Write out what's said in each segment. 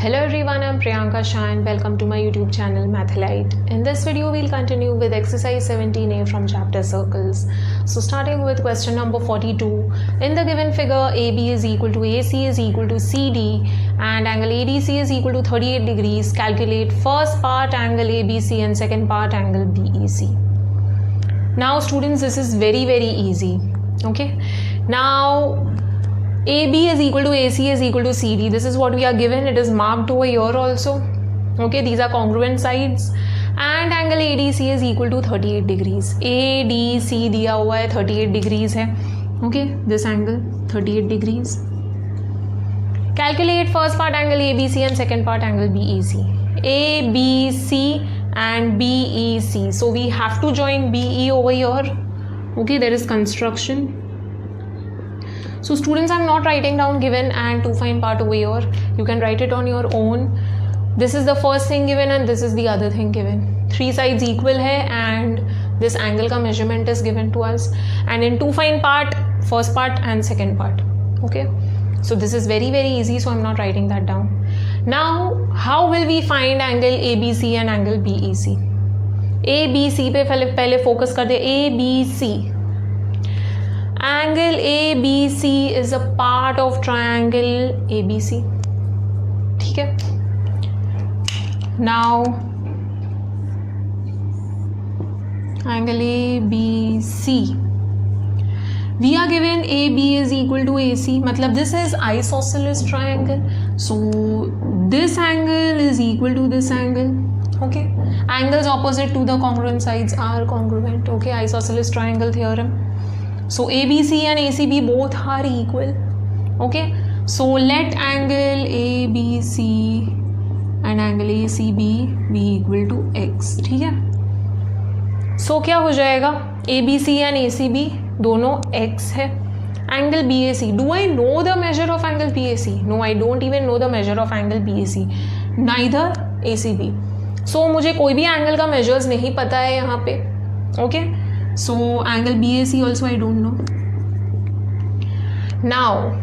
Hello everyone, I'm Priyanka Shah and welcome to my YouTube channel Mathlite. In this video, we'll continue with exercise 17a from chapter circles. So starting with question number 42. In the given figure, AB is equal to AC is equal to CD and angle ADC is equal to 38 degrees. Calculate first part angle ABC and second part angle BEC. Now students, this is very easy. Okay. Now AB is equal to AC is equal to CD. This is what we are given. It is marked over here also. Okay, these are congruent sides. And angle ADC is equal to 38 degrees. ADC दिया हुआ है 38 degrees है. Okay, this angle 38 degrees. Calculate first part angle ABC and second part angle BEC. ABC and BEC. So we have to join BE over here. Okay, there is construction. So students, I'm not writing down given and to find part over here. You can write it on your own. This is the first thing given and this is the other thing given. Three sides equal hai and this angle ka measurement is given to us. And in to find part, first part and second part. Okay. So this is very easy. So I'm not writing that down. Now, how will we find angle ABC and angle BEC? ABC पे पहले focus करते ABC. Angle ABC is a part of triangle ABC. ठीक है? Now angle ABC. We are given AB is equal to AC. मतलब this is isosceles triangle. So this angle is equal to this angle. Okay. Angles opposite to the congruent sides are congruent. Okay. Isosceles triangle theorem. So ABC and ACB both are equal. Okay. So let angle ABC and angle ACB be equal to x. ठीक है. So क्या हो जाएगा? ABC and ACB दोनों x है. Angle BAC. Do I know the measure of angle BAC? No, I don't even know the measure of angle BAC. Neither ACB. So मुझे कोई भी angle का measures नहीं पता है यहाँ पे. Okay. So angle BAC also I don't know. Now,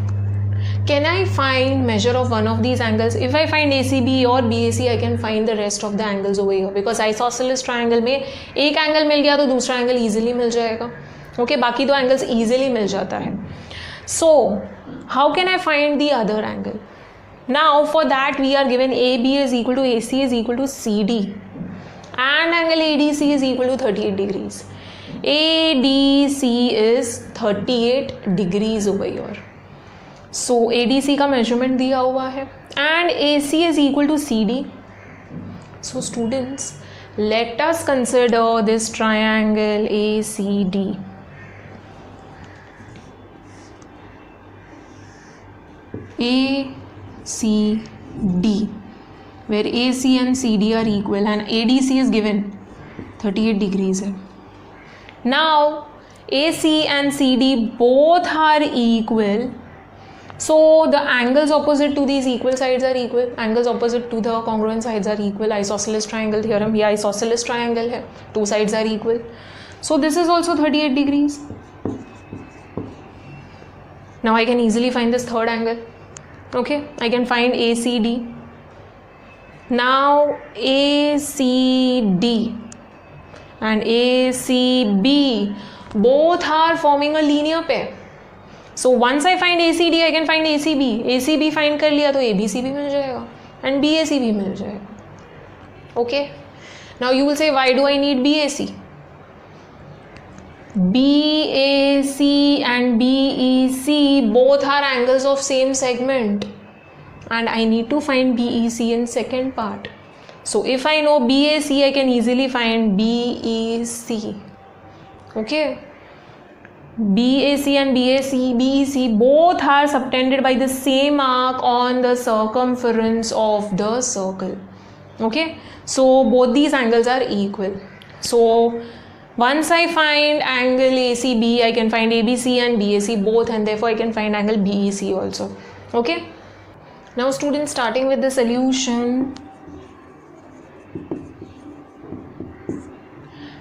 can I find measure of one of these angles? If I find ACB or BAC, I can find the rest of the angles over here because isosceles triangle में एक angle मिल गया तो दूसरा angle easily मिल जाएगा. Okay, बाकी दो angles easily मिल जाता है. So, how can I find the other angle? Now, for that we are given AB is equal to AC is equal to CD and angle ADC is equal to 38 degrees. ADC is 38 degrees over here. So ADC का measurement दिया हुआ है and AC is equal to CD. So students, let us consider this triangle ACD. ACD, where AC and CD are equal and ADC is given 38 degrees है. Now AC and CD both are equal. So the angles opposite to these equal sides are equal. Angles opposite to the congruent sides are equal. Isosceles triangle theorem. Yeah, isosceles triangle hai. Two sides are equal. So this is also 38 degrees. Now I can easily find this third angle. Okay, I can find ACD. Now ACD and ACB both are forming a linear pair. So once I find ACD, I can find ACB. ACB find कर लिया तो ABC भी मिल जाएगा and BAC भी मिल जाएगा. Okay. Now you will say, why do I need BAC? BAC and BEC both are angles of same segment and I need to find BEC in second part. So if I know BAC, I can easily find BEC. Okay. BAC and BEC both are subtended by the same arc on the circumference of the circle. Okay. So both these angles are equal. So once I find angle ACB, I can find ABC and BAC both and therefore I can find angle BEC also. Okay. Now students, starting with the solution.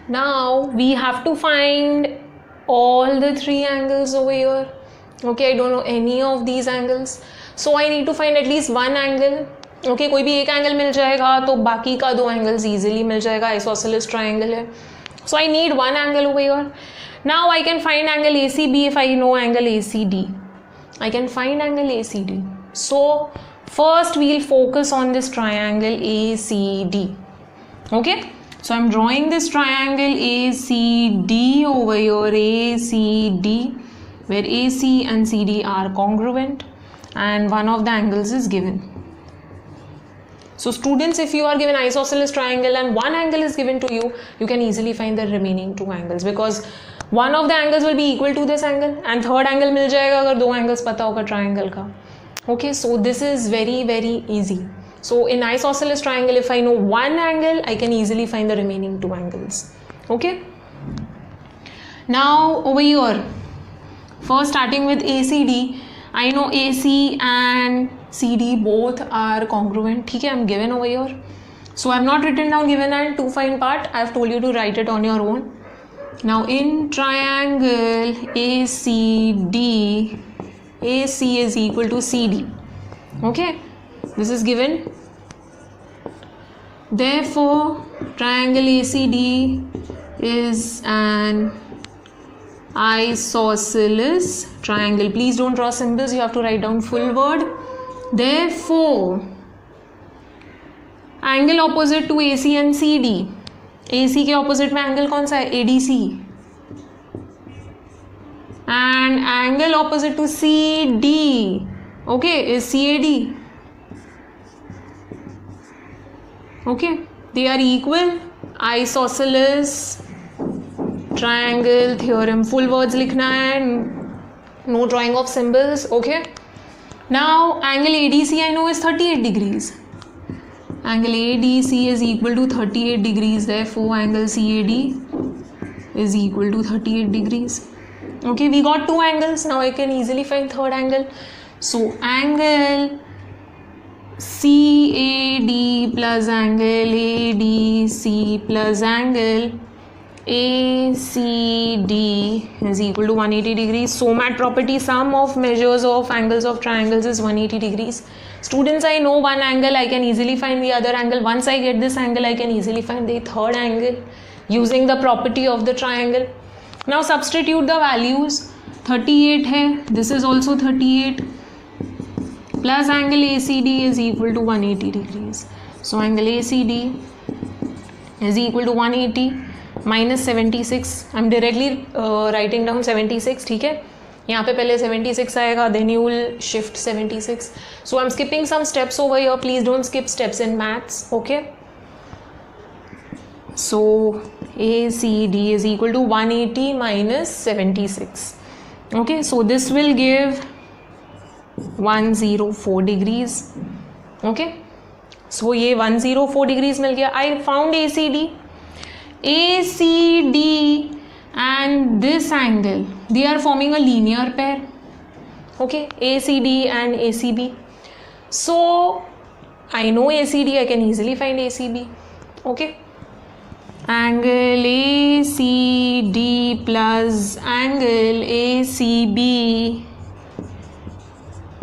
Now we have to find all the three angles over here. Okay, I don't know any of these angles. So I need to find at least one angle okay कोई भी एक angle मिल जाएगा तो बाकी का दो angles easily मिल जाएगा, isosceles triangle है. So I need one angle over here. Now I can find angle ACB if I know angle ACD. I can find angle ACD. So first we'll focus on this triangle ACD. Okay, so I'm drawing this triangle ACD over here, ACD, where AC and CD are congruent and one of the angles is given. So students, if you are given isosceles triangle and one angle is given to you, you can easily find the remaining two angles because one of the angles will be equal to this angle and third angle मिल जाएगा अगर दो angles पता होगा triangle का. Okay, so this is very easy. So in isosceles triangle, if I know one angle, I can easily find the remaining two angles. Okay. Now over here, first starting with ACD, I know AC and CD both are congruent. ठीक है, I'm given over here. So I have not written down given and to find part. I have told you to write it on your own. Now in triangle ACD, AC is equal to CD. Okay, this is given. Therefore triangle ACD is an isosceles triangle. Please don't draw symbols, you have to write down full word. Therefore angle opposite to AC and CD, AC के opposite में angle कौन सा है? ADC. And angle opposite to CD, okay, is CAD. Okay, they are equal. Isosceles triangle theorem. Full words लिखना है, no drawing of symbols. Okay. Now angle ADC I know is 38 degrees. Angle ADC is equal to 38 degrees. Therefore angle CAD is equal to 38 degrees. Okay, we got two angles. Now I can easily find third angle. So angle CAD plus angle ADC plus angle ACD is equal to 180 degrees. SOMAT property, sum of measures of angles of triangles is 180 degrees. Students, I know one angle, I can easily find the other angle. Once I get this angle, I can easily find the third angle using the property of the triangle. Now substitute the values. 38 है, this is also 38 plus angle ACD is equal to 180 degrees. So angle ACD is equal to 180 minus 76. I'm directly writing down 76. ठीक है, यहाँ पे पहले 76 आएगा, then you will shift 76. So I'm skipping some steps over here. Please don't skip steps in maths. Okay. So ACD is equal to 180 minus 76. Okay. So this will give 104 degrees. Okay. So ये 104 degrees मिल गया. I found ACD. ACD and this angle, they are forming a linear pair. Okay, ACD and ACB. So I know ACD, I can easily find ACB. Okay, angle ACD plus angle ACB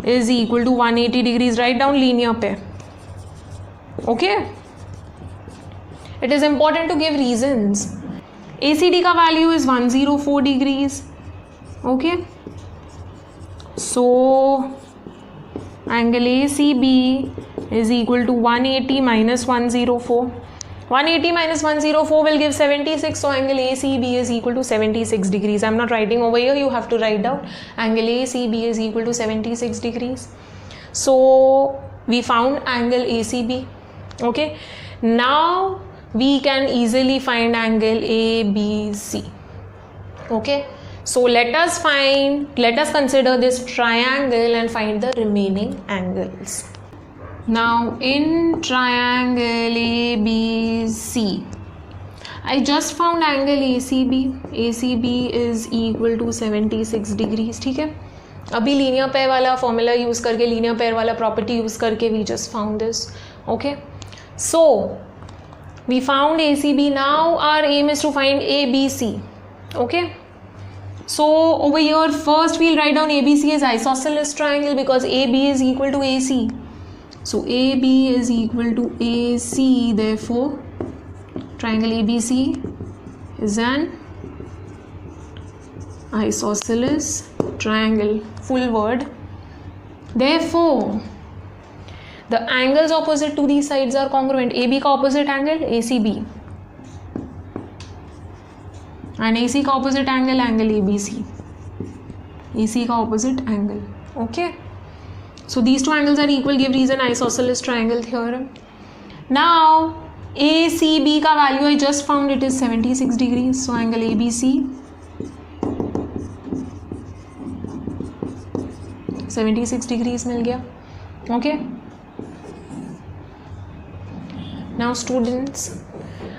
is equal to 180 degrees. Write down linear pair. Okay, it is important to give reasons. ACD का value is 104 degrees. Okay, so angle ACB is equal to 180 minus 104. 180 minus 104 will give 76. So angle ACB is equal to 76 degrees. I'm not writing over here, you have to write down. Angle ACB is equal to 76 degrees. So we found angle ACB. Okay, now we can easily find angle ABC. Okay, so let us consider this triangle and find the remaining angles. Now in triangle ABC, I just found angle ACB. ACB is equal to 76 degrees. ठीक है, अभी linear pair वाला formula use करके, linear pair वाला property use करके we just found this. Okay, so we found ACB. Now our aim is to find ABC. Okay, so over here first we'll write down ABC as isosceles triangle because AB is equal to AC. So AB is equal to AC, therefore triangle ABC is an isosceles triangle. Full word. Therefore the angles opposite to these sides are congruent. AB का opposite angle ACB and AC का opposite angle ABC. AC का opposite angle. Okay. So these two angles are equal, give reason isosceles triangle theorem. Now ACB का value I just found, it is 76 degrees. So angle ABC 76 degrees मिल गया. Okay. Now students,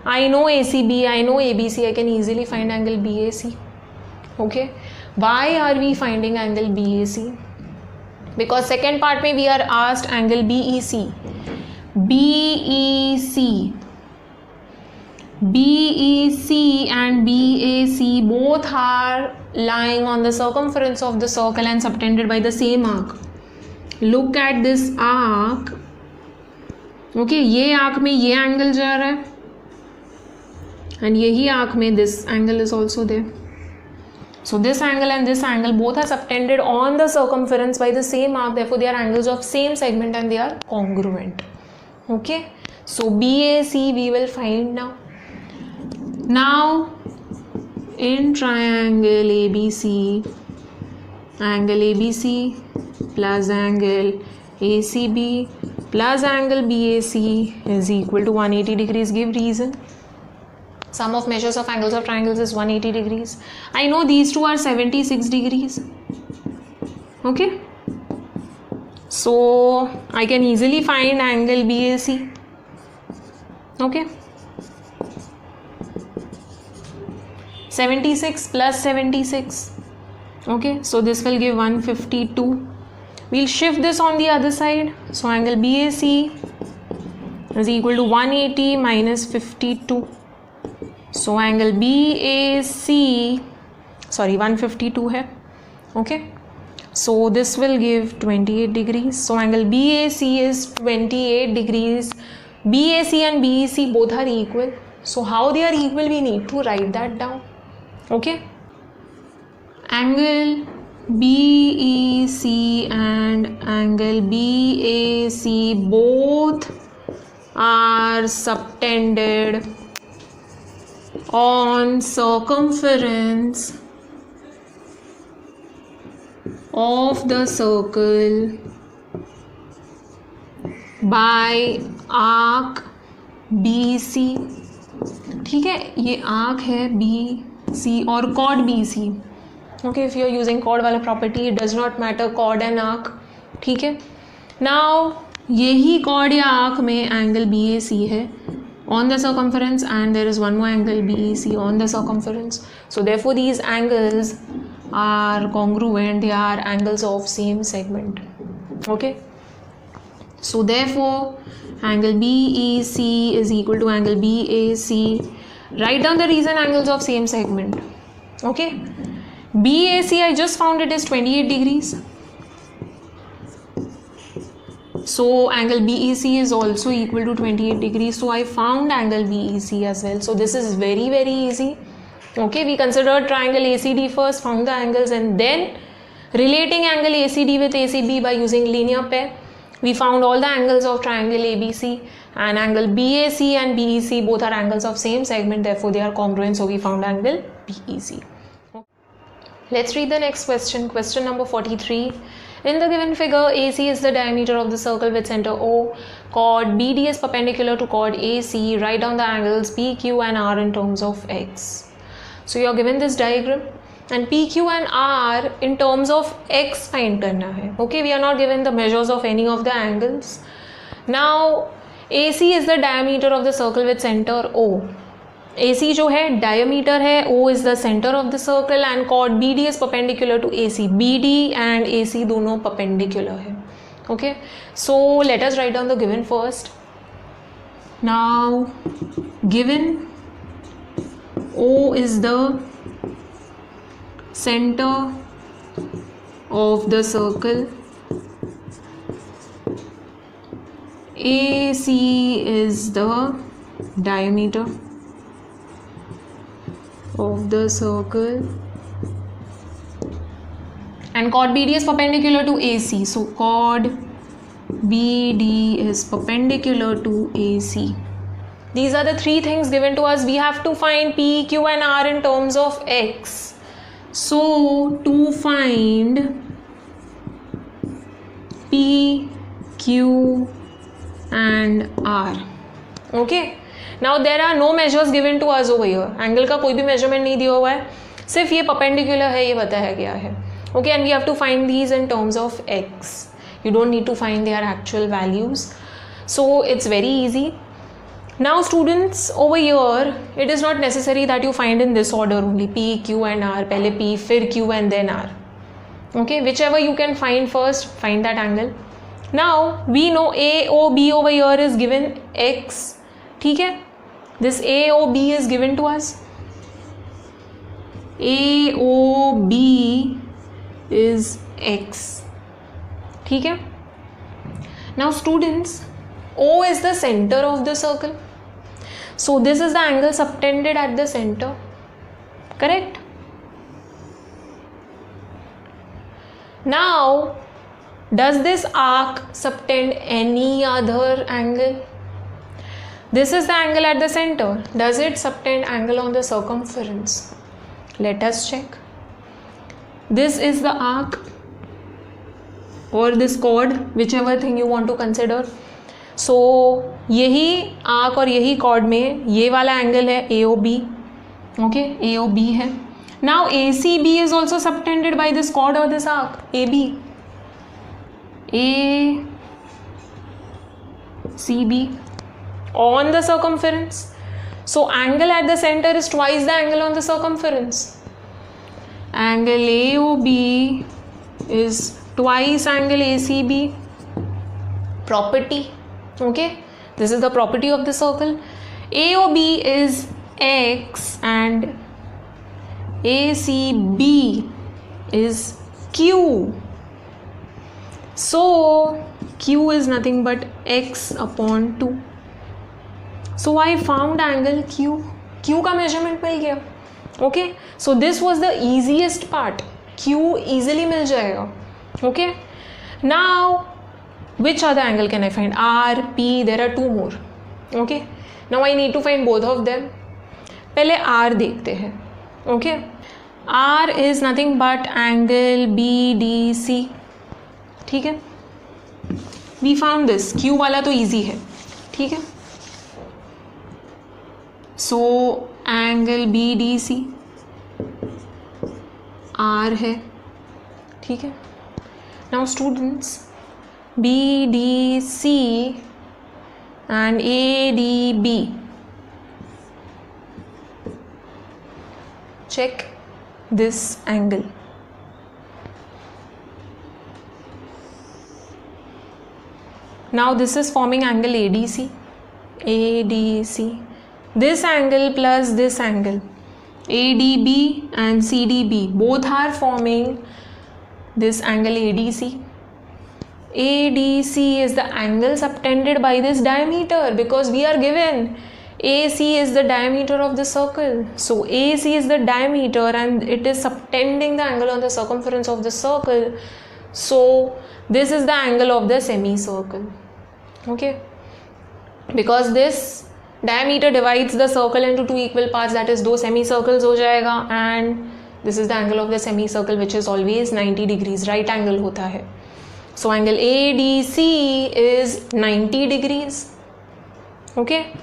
I know ACB, I know ABC, I can easily find angle BAC. Okay. Why are we finding angle BAC? Because second part में we are asked angle BEC. BEC and BAC both are lying on the circumference of the circle and subtended by the same arc. Look at this arc. Okay ये arc में ये angle जा रहा है and यही arc में this angle is also there. So this angle and this angle both are subtended on the circumference by the same arc, therefore they are angles of same segment and they are congruent. Okay, so BAC we will find now in triangle ABC, angle ABC plus angle ACB plus angle BAC is equal to 180 degrees. Give reason. Sum of measures of angles of triangles is 180 degrees. I know these two are 76 degrees. Okay. So I can easily find angle BAC. Okay. 76 plus 76. Okay, so this will give 152. We'll shift this on the other side. So angle BAC is equal to 180 minus 52. So angle BAC, sorry, 152 है. Okay, so this will give 28 degrees. So angle BAC is 28 degrees. BAC and BEC both are equal. So how they are equal, we need to write that down. Okay, angle BEC and angle BAC both are subtended on circumference of the circle by arc BC. ठीक है, ये arc है BC और chord BC. Okay, if you are using chord वाला property, it does not matter chord and arc. ठीक है, now यही chord या arc में angle BAC है on the circumference and there is one more angle BEC on the circumference. So therefore these angles are congruent, they are angles of same segment. Okay, so therefore angle BEC is equal to angle BAC. Write down the reason angles of same segment. Okay, BAC I just found it is 28 degrees. So angle BEC is also equal to 28 degrees. So I found angle BEC as well. So this is very easy. Okay, we considered triangle ACD first, found the angles, and then relating angle ACD with ACB by using linear pair, we found all the angles of triangle ABC, and angle BAC and BEC both are angles of same segment, therefore they are congruent, so we found angle BEC. Let's read the next question. Question number 43. In the given figure, AC is the diameter of the circle with center O. Chord BD is perpendicular to chord AC. Write down the angles PQ and R in terms of X. So you are given this diagram and PQ and R in terms of X find करना है. Okay, we are not given the measures of any of the angles. Now AC is the diameter of the circle with center O. AC जो है diameter है, O is the center of the circle and chord BD is perpendicular to AC. BD and AC दोनों perpendicular है. Okay, so let us write down the given first. Now given O is the center of the circle AC is the diameter of the circle and chord BD is perpendicular to AC. So chord BD is perpendicular to AC. These are the three things given to us. We have to find P, Q and R in terms of X. So to find P, Q and R. Okay. Now there are no measures given to us over here. Angle का कोई भी measurement नहीं दिया हुआ है. सिर्फ ये perpendicular है, ये बताया गया है. Okay, and we have to find these in terms of X. You don't need to find their actual values. So it's very easy. Now students, over here, it is not necessary that you find in this order only. P, Q and R. पहले P, फिर Q and then R. Okay, whichever you can find first, find that angle. Now we know AOB over here is given X. ठीक है? This AOB is given to us. AOB is X. ठीक है? Now students, O is the center of the circle. So this is the angle subtended at the center. Correct? Now, does this arc subtend any other angle? This is the angle at the center. Does it subtend angle on the circumference? Let us check. This is the arc or this chord, whichever thing you want to consider. So यही arc और यही chord में ये वाला angle है AOB. Okay, AOB है. Now ACB is also subtended by this chord or this arc AB. ACB on the circumference. So angle at the center is twice the angle on the circumference. Angle AOB is twice angle ACB. Property. Okay, this is the property of the circle. AOB is X and ACB is Q. So Q is nothing but X upon 2. So I found angle Q. Q का measurement मिल गया. Okay, so this was the easiest part. Q easily मिल जाएगा. Okay, now which other angle can I find? R, P, there are two more. Okay, now I need to find both of them. पहले R देखते हैं. Okay, R is nothing but angle BDC. ठीक है, we found this. Q वाला तो easy है. ठीक है, so angle BDC R है. ठीक है, now students, BDC and ADB, check this angle. Now this is forming angle ADC. ADC. This angle plus this angle, ADB and CDB, both are forming this angle ADC. ADC is the angle subtended by this diameter, because we are given AC is the diameter of the circle. So AC is the diameter and it is subtending the angle on the circumference of the circle. So this is the angle of the semicircle. Okay, because this diameter divides the circle into two equal parts, that is दो semicircles हो जाएगा, and this is the angle of the semicircle, which is always 90 degrees, right angle होता है. So angle ADC is 90 degrees. Okay,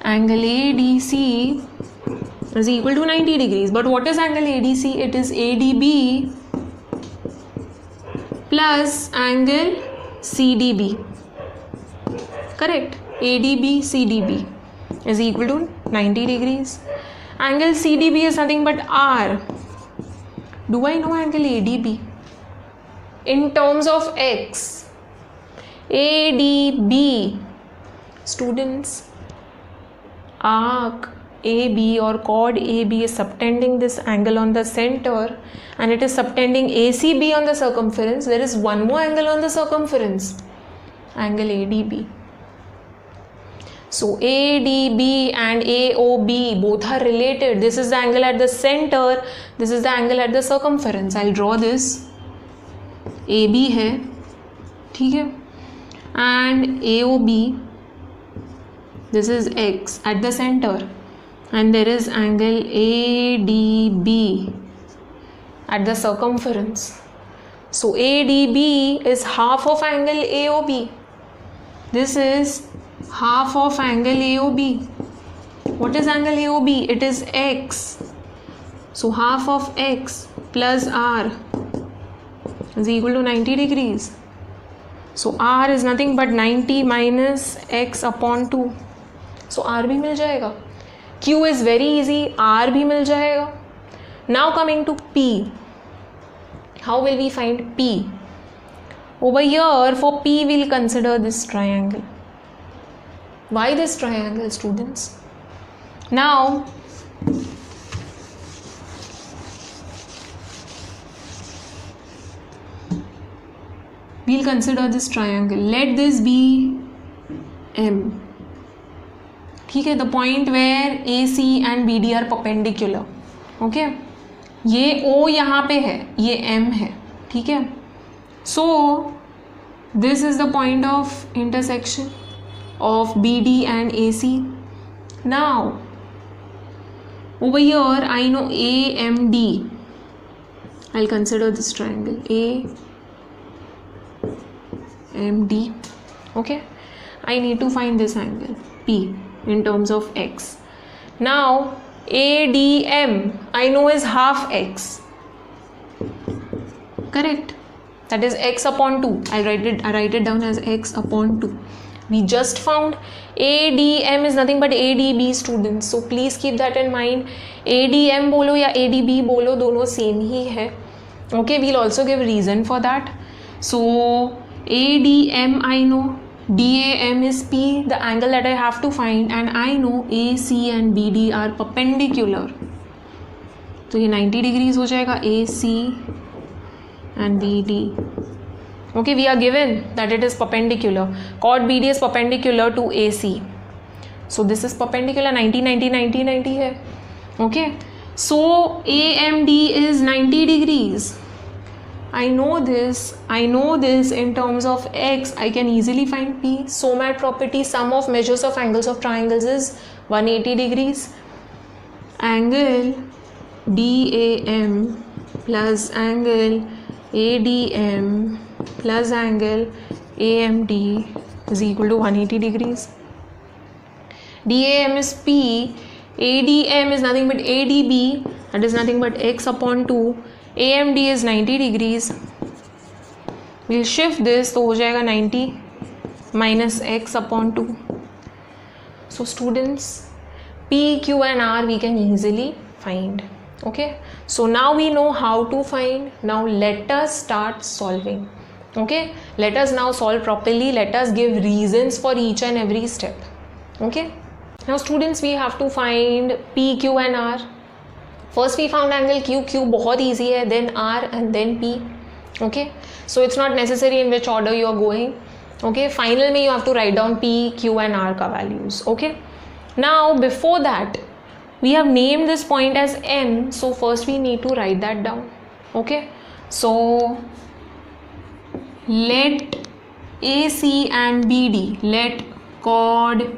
angle ADC is equal to 90 degrees. But what is angle ADC? It is ADB plus angle CDB. Correct? ADB CDB is equal to 90 degrees. Angle CDB is nothing but R. Do I know angle ADB? In terms of X, ADB, students, arc AB or chord AB is subtending this angle on the center and it is subtending ACB on the circumference. There is one more angle on the circumference. angle ADB. So ADB and AOB both are related. This is the angle at the center, this is the angle at the circumference. I'll draw this. AB है, ठीक है, and AOB, this is X at the center, and there is angle ADB at the circumference. So ADB is half of angle AOB. This is half of angle AOB. What is angle AOB? It is X. So half of X plus R is equal to 90 degrees. So R is nothing but 90 minus X upon 2. So R भी मिल जाएगा. Q is very easy. R भी मिल जाएगा. Now coming to P. How will we find P? Over here, for P we'll consider this triangle. Why this triangle, students? Now we'll consider this triangle. Let this be M. ठीक है, the point where AC and BD are perpendicular. Okay, ये O यहाँ पे है, ये M है, ठीक है. So this is the point of intersection of BD and AC. Now over here I know AMD. I'll consider this triangle AMD. Okay, I need to find this angle P in terms of X. Now ADM I know is half X, correct? That is X upon 2. I write it down as X upon 2. We just found ADM is nothing but ADB, students. So please keep that in mind. ADM बोलो या ADB बोलो, दोनों same ही है. Okay, we'll also give reason for that. So ADM I know, DAM is P, the angle that I have to find, and I know AC and BD are perpendicular. तो ये 90 degrees हो जाएगा AC and BD. Okay, we are given that it is perpendicular. Chord BD is perpendicular to AC. So this is perpendicular, 90, 90, 90, 90 है. Okay, so AMD is 90 degrees. I know this in terms of X. I can easily find P. SOMAT property, sum of measures of angles of triangles is 180 degrees. Angle DAM plus angle ADM plus angle AMD is equal to 180 degrees. DAM is P, ADM is nothing but ADB, that is nothing but X upon 2, AMD is 90 degrees. We'll shift this, तो हो जाएगा 90 minus X upon 2. So students, P, Q and R we can easily find. Okay, so now we know how to find. Now let us start solving. Okay, let us now solve properly. Let us give reasons for each and every step. Okay, now students, we have to find P, Q and R. First we found angle Q. Q बहुत easy है, then R and then P. Okay, so it's not necessary in which order you are going. Okay, final में you have to write down P, Q and R का values. Okay, now before that we have named this point as M, so first we need to write that down. Okay, so let AC and BD, let chord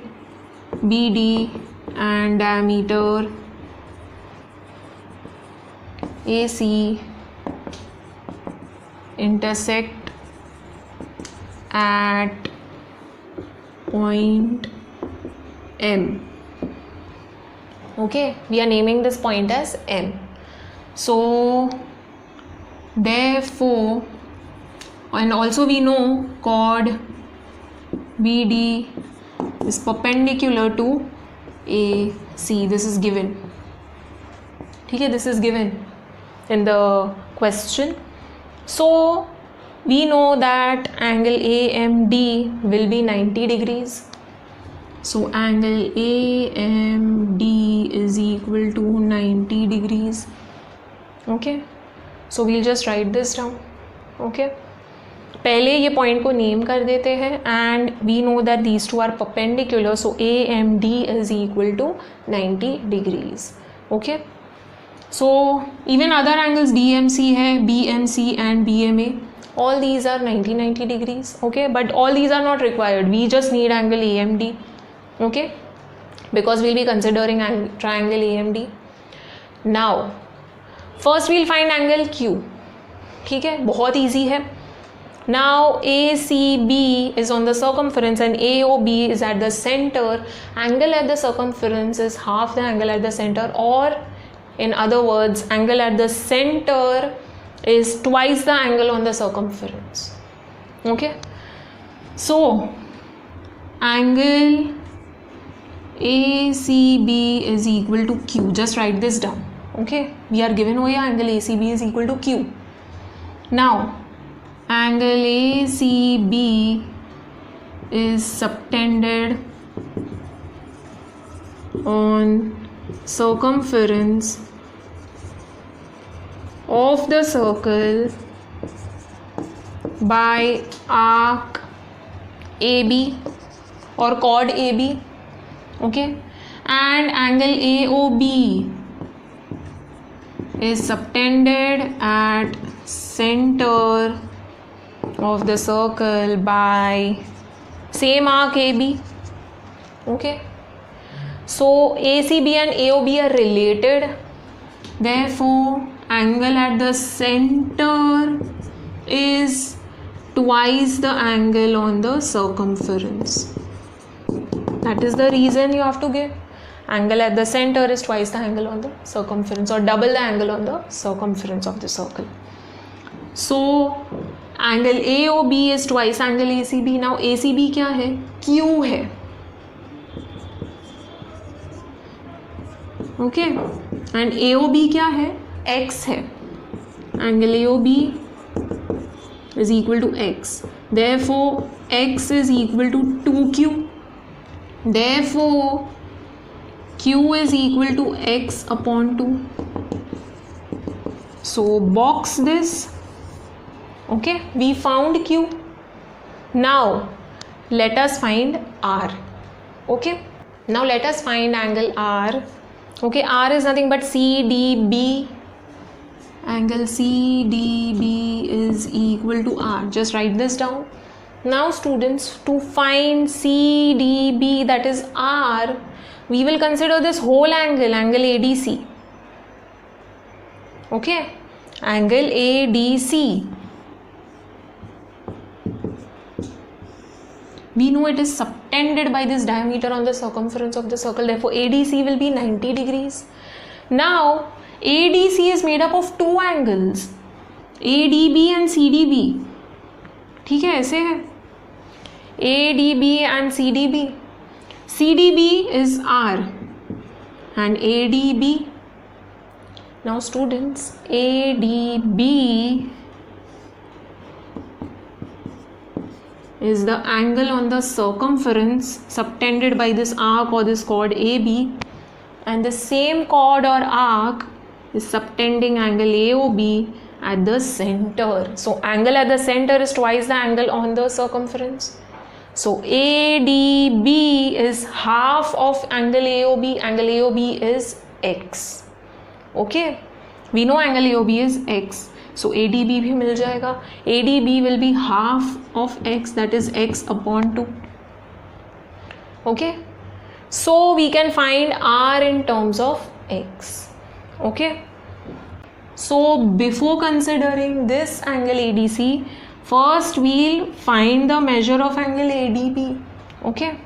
BD and diameter AC intersect at point M. Okay, we are naming this point as M. So therefore, and also we know chord BD is perpendicular to AC. This is given. Okay, this is given in the question. So we know that angle AMD will be 90 degrees. So angle AMD is equal to 90 degrees. Okay, so we'll just write this down. Okay, पहले ये point को name कर देते हैं and we know that these two are perpendicular, so AMD is equal to 90 degrees. Okay, so even other angles DMC है, BMC and BMA, all these are 90 degrees. Okay, but all these are not required, we just need angle AMD. Okay, because we'll be considering triangle AMD. Now first we'll find angle Q. ठीक है, बहुत easy है. Now ACB is on the circumference and AOB is at the center. Angle at the circumference is half the angle at the center, or in other words, angle at the center is twice the angle on the circumference. Okay, so angle ACB is equal to Q. Just write this down. Okay, we are given over here angle ACB is equal to Q. Now angle ACB is subtended on circumference of the circle by arc AB or chord AB. Okay, and angle AOB is subtended at center of the circle by same arc AB. Okay, so ACB and AOB are related, therefore angle at the center is twice the angle on the circumference. That is the reason you have to give angle at the center is twice the angle on the circumference, or double the angle on the circumference of the circle. So angle AOB is twice angle ACB. Now ACB क्या है? Q है. Okay, and AOB क्या है? X है. Angle AOB is equal to X. Therefore X is equal to 2Q. Therefore Q is equal to X upon 2. So box this. Okay, we found Q. Now let us find R. Okay, now let us find angle R. Okay, R is nothing but CDB. Angle CDB is equal to R. Just write this down. Now students, to find CDB, that is R, we will consider this whole angle, angle ADC. Okay, angle ADC. We know it is subtended by this diameter on the circumference of the circle, therefore ADC will be 90 degrees. Now ADC is made up of two angles, ADB and CDB. ठीक है, ऐसे है ADB and CDB. CDB is R and ADB. Now students, ADB is the angle on the circumference subtended by this arc or this chord AB, and the same chord or arc is subtending angle AOB at the center. So angle at the center is twice the angle on the circumference. So ADB is half of angle AOB. Angle AOB is X. Okay, we know angle AOB is X. So ADB भी मिल जाएगा. ADB will be half of X, that is X upon 2. Okay, so we can find R in terms of X. Okay, so before considering this angle ADC, first we'll find the measure of angle ADB. Okay,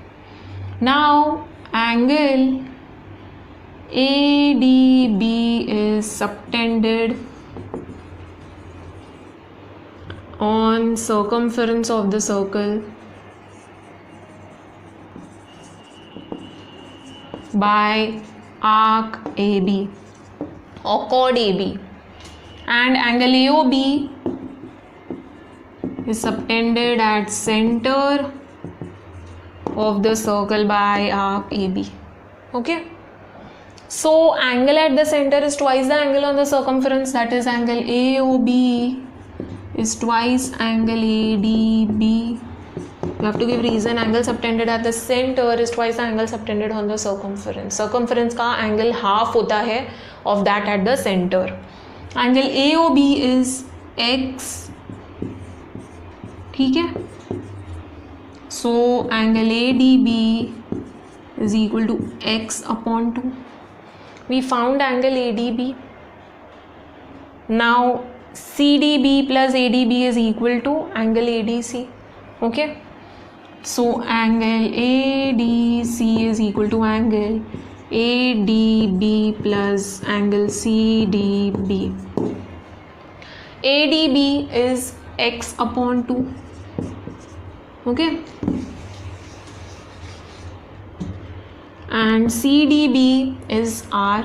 now angle ADB is subtended on circumference of the circle by arc AB or chord AB, and angle AOB is subtended at center of the circle by arc AB. Okay, so angle at the center is twice the angle on the circumference, that is angle AOB is twice angle ADB. You have to give reason. Angle subtended at the center is twice the angle subtended on the circumference. Circumference का angle half होता है of that at the center. Angle AOB is x. ठीक है. So angle ADB is equal to x upon 2. We found angle ADB. Now CDB plus ADB is equal to angle ADC. Okay. So angle ADC is equal to angle ADB plus angle CDB. ADB is x upon 2. Okay. And CDB is r.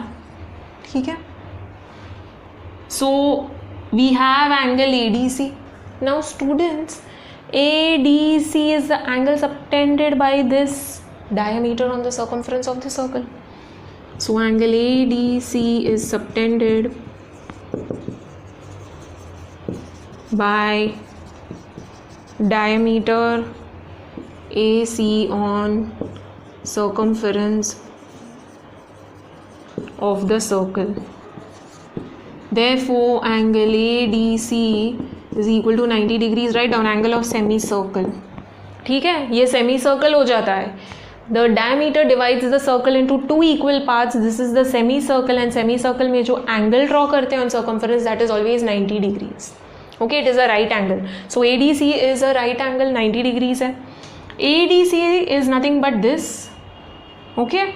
ठीक है. So we have angle ADC. Now students, ADC is the angle subtended by this diameter on the circumference of the circle. So angle ADC is subtended by diameter AC on circumference of the circle. Therefore angle ADC is equal to 90 degrees. Write down angle of semicircle. ठीक है, ये semicircle हो जाता है. The diameter divides the circle into two equal parts. This is the semicircle, and semicircle में जो angle draw करते हैं on circumference, that is always 90 degrees. Okay, it is a right angle. So ADC is a right angle, 90 degrees है. ADC is nothing but this. Okay.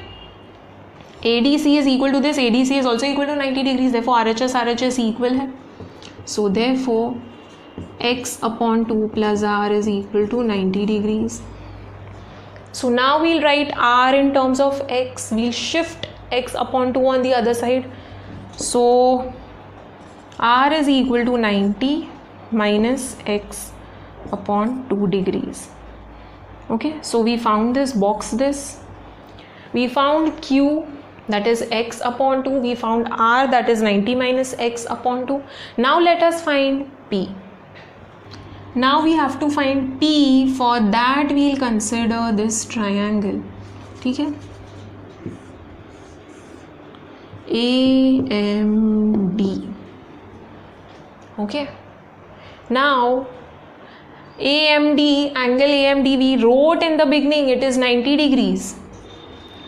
ADC is equal to this. ADC is also equal to 90 degrees. Therefore RHS equal है. So therefore x upon 2 plus r is equal to 90 degrees. So now we'll write r in terms of x. We'll shift x upon 2 on the other side. So r is equal to 90 minus x upon 2 degrees. Okay, so we found this, box this. We found q, that is x upon 2. We found r, that is 90 minus x upon 2. Now let us find p. Now we have to find p. For that we'll consider this triangle. ठीक है, AMD. Okay. Now AMD, angle AMD, we wrote in the beginning it is 90 degrees.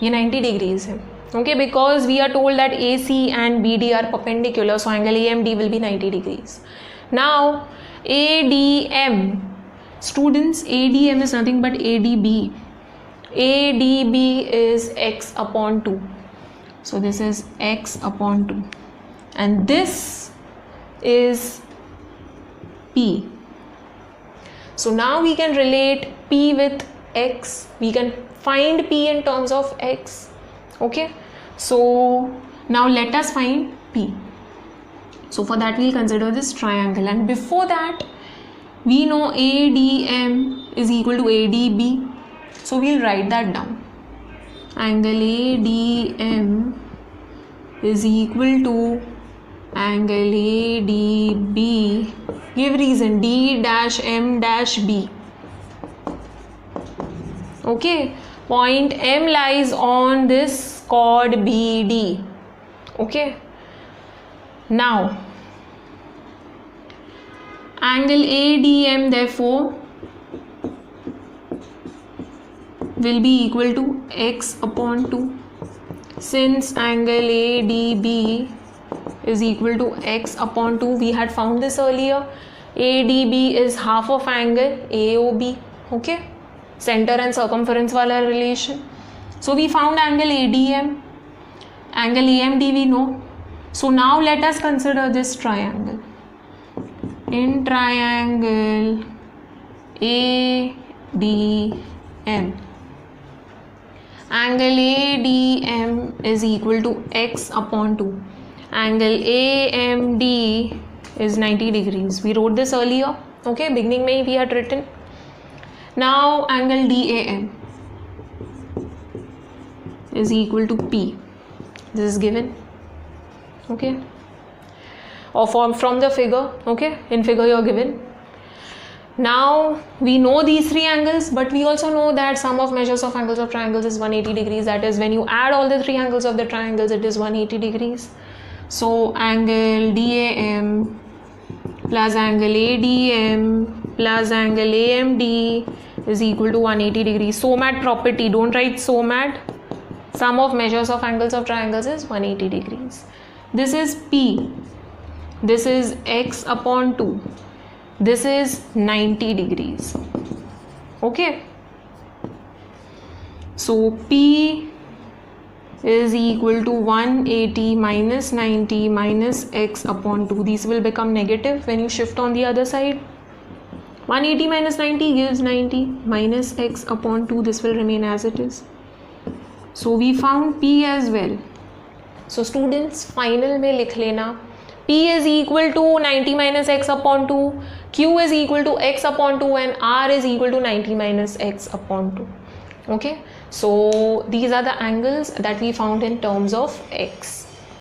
ये 90 degrees है. Okay, because we are told that AC and BD are perpendicular, so angle AMD will be 90 degrees. Now ADM, students, ADM is nothing but ADB. ADB is x upon 2. So this is x upon 2, and this is P. So now we can relate P with x. We can find P in terms of x. Okay, so now let us find P. So for that we'll consider this triangle, and before that we know ADM is equal to ADB. So we'll write that down. Angle ADM is equal to angle ADB. Give reason. D dash M dash B. Okay, point M lies on this chord BD. Okay. Now angle ADM therefore will be equal to x upon 2. Since angle ADB is equal to x upon 2, we had found this earlier. ADB is half of angle AOB. Okay, center and circumference wala relation. So we found angle ADM. Angle AMD we know. So now let us consider this triangle. In triangle ADM, angle ADM is equal to x upon 2. Angle AMD is 90 degrees. We wrote this earlier. Okay, beginning में we had written. Now angle DAM is equal to P. This is given. Okay. or from the figure. Okay, in figure you're given. Now we know these three angles, but we also know that sum of measures of angles of triangles is 180 degrees. That is, when you add all the three angles of the triangles, it is 180 degrees. So angle DAM plus angle ADM plus angle AMD is equal to 180 degrees. SOMAT property, don't write SOMAT. Sum of measures of angles of triangles is 180 degrees. This is P. This is x upon 2. This is 90 degrees. Okay. So P is equal to 180 minus 90 minus x upon 2. These will become negative when you shift on the other side. 180 minus 90 gives 90 minus x upon 2. This will remain as it is. So we found P as well. So students, final में लिख लेना P is equal to 90 minus x upon 2, Q is equal to x upon 2 and R is equal to 90 minus x upon 2. Okay, so these are the angles that we found in terms of x.